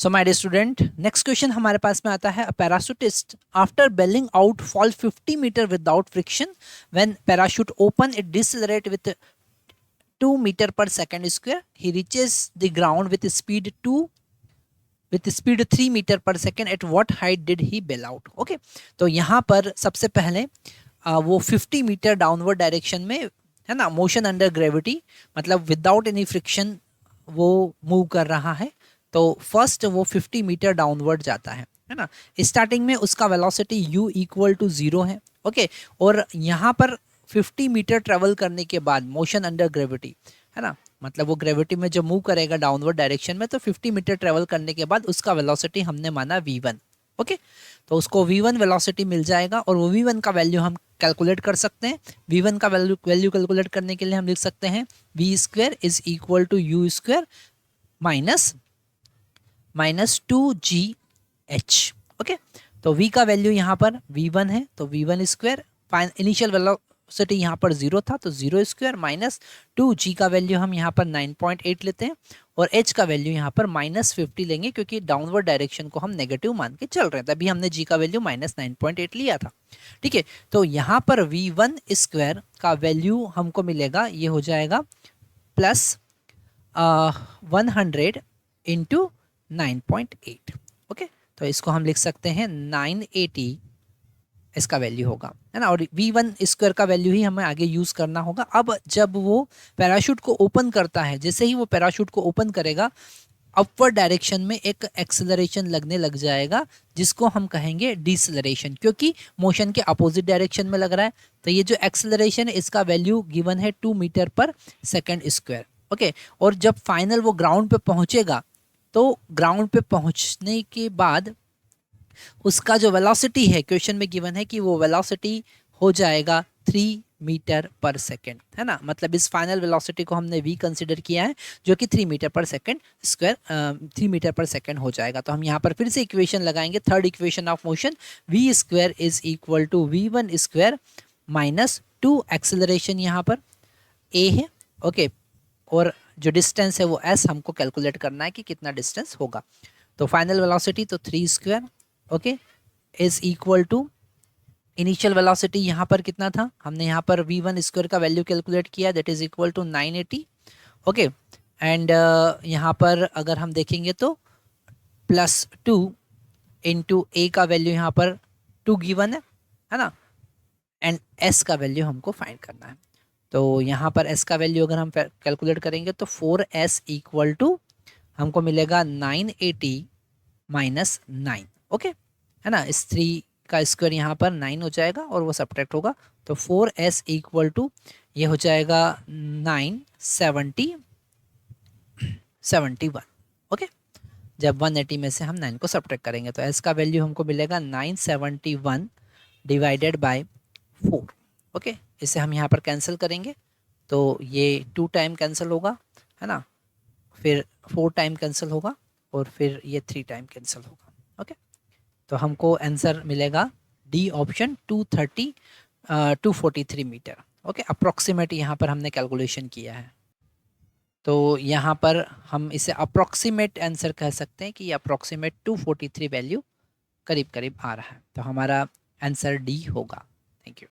So my dear student, next question हमारे पास में आता है parachutist after bailing out fall 50 metre without friction when parachute open it decelerate with 2 metre per second square he reaches the ground with speed 3 metre per second at what height did he bail out. Okay, तो यहाँ पर सबसे पहले वो 50 metre downward direction में है ना, motion under gravity मतलब विदाउट एनी फ्रिक्शन वो मूव कर रहा है। तो फर्स्ट वो 50 मीटर डाउनवर्ड जाता है ना। स्टार्टिंग में उसका वेलोसिटी u इक्वल टू 0 है। ओके, और यहाँ पर 50 मीटर ट्रेवल करने के बाद मोशन अंडर ग्रेविटी है ना, मतलब वो ग्रेविटी में जो मूव करेगा डाउनवर्ड डायरेक्शन में, तो 50 मीटर ट्रेवल करने के बाद उसका वेलोसिटी हमने माना v1। ओके, तो उसको v1 वेलोसिटी मिल जाएगा और वो v1 का वैल्यू हम कैलकुलेट कर सकते हैं। v1 का वैल्यू कैलकुलेट करने के लिए हम लिख सकते हैं v square is equal to u square minus 2gh। Okay, तो v का वैल्यू यहाँ पर v1 है, तो v1 स्क्वायर, इनिशियल वेलोसिटी यहाँ पर 0 था तो 0 स्क्वायर माइनस 2g का वैल्यू हम यहाँ पर 9.8 लेते हैं और h का वैल्यू यहाँ पर -50 लेंगे क्योंकि डाउनवर्ड डायरेक्शन को हम नेगेटिव मान के चल रहे हैं, तभी हमने g का वैल्यू -9.8 लिया था। ठीक है, तो यहाँ पर v1 स्क्वायर का वैल्यू हमको मिलेगा, ये हो जाएगा प्लस 100 इंटू 9.8। ओके, तो इसको हम लिख सकते हैं 980 इसका वैल्यू होगा, है ना, और v1 स्क्वायर का वैल्यू ही हमें आगे यूज़ करना होगा। अब जब वो पैराशूट को ओपन करता है, जैसे ही वो पैराशूट को ओपन करेगा अपवर्ड डायरेक्शन में एक एक्सेलरेशन लगने लग जाएगा जिसको हम कहेंगे डिसेलरेशन, क्योंकि मोशन के अपोजिट डायरेक्शन में लग रहा है। तो ये जो एक्सेलरेशन है इसका वैल्यू गिवन है 2 मीटर पर सेकेंड स्क्वायर। ओके, और जब फाइनल वो ग्राउंड पे पहुंचेगा तो ग्राउंड पे पहुंचने के बाद उसका जो वेलोसिटी है, क्वेश्चन में गिवन है कि वो वेलोसिटी हो जाएगा 3 मीटर पर सेकेंड, है ना, मतलब इस फाइनल वेलोसिटी को हमने v कंसिडर किया है जो कि 3 मीटर पर सेकेंड स्क्वायर 3 मीटर पर सेकेंड हो जाएगा। तो हम यहाँ पर फिर से इक्वेशन लगाएंगे, third equation of motion v square is equal to v1 square minus 2 acceleration यहाँ पर a है। ओके, और जो डिस्टेंस है वो s हमको कैलकुलेट करना है कि कितना डिस्टेंस होगा। तो फाइनल वेलोसिटी तो 3 square okay is equal to initial velocity यहाँ पर कितना था, हमने यहाँ पर v1 स्क्वायर का वैल्यू कैलकुलेट किया, that is equal to 980। Okay, and यहाँ पर अगर हम देखेंगे तो प्लस 2 इंटू ए का वैल्यू यहाँ पर 2 गिवन है ना, एंड s का वैल्यू हमको फाइंड करना है। तो यहाँ पर s का वैल्यू अगर हम कैलकुलेट करेंगे तो 4s इक्वल टू हमको मिलेगा 980 माइनस 9। ओके, है ना, इस 3 का स्क्वायर यहाँ पर 9 हो जाएगा और वो सब्ट्रैक्ट होगा, तो 4s इक्वल टू ये हो जाएगा 971। ओके, जब 180 में से हम 9 को सब्ट्रैक्ट करेंगे तो s का वैल्यू हमको मिलेगा 971 डिवाइडेड बाय 4। ओके, इसे हम यहाँ पर कैंसिल करेंगे तो ये 2 टाइम कैंसिल होगा, है ना, फिर 4 टाइम कैंसिल होगा और फिर ये 3 टाइम कैंसिल होगा। ओके, तो हमको आंसर मिलेगा D option 243 metre. Okay, approximate यहाँ पर हमने कैलकुलेशन किया है, तो यहाँ पर हम इसे अप्रॉक्सीमेट आंसर कह सकते हैं कि ये अप्रॉक्सीमेट 243 वैल्यू करीब करीब आ रहा है, तो हमारा आंसर डी होगा। Thank you.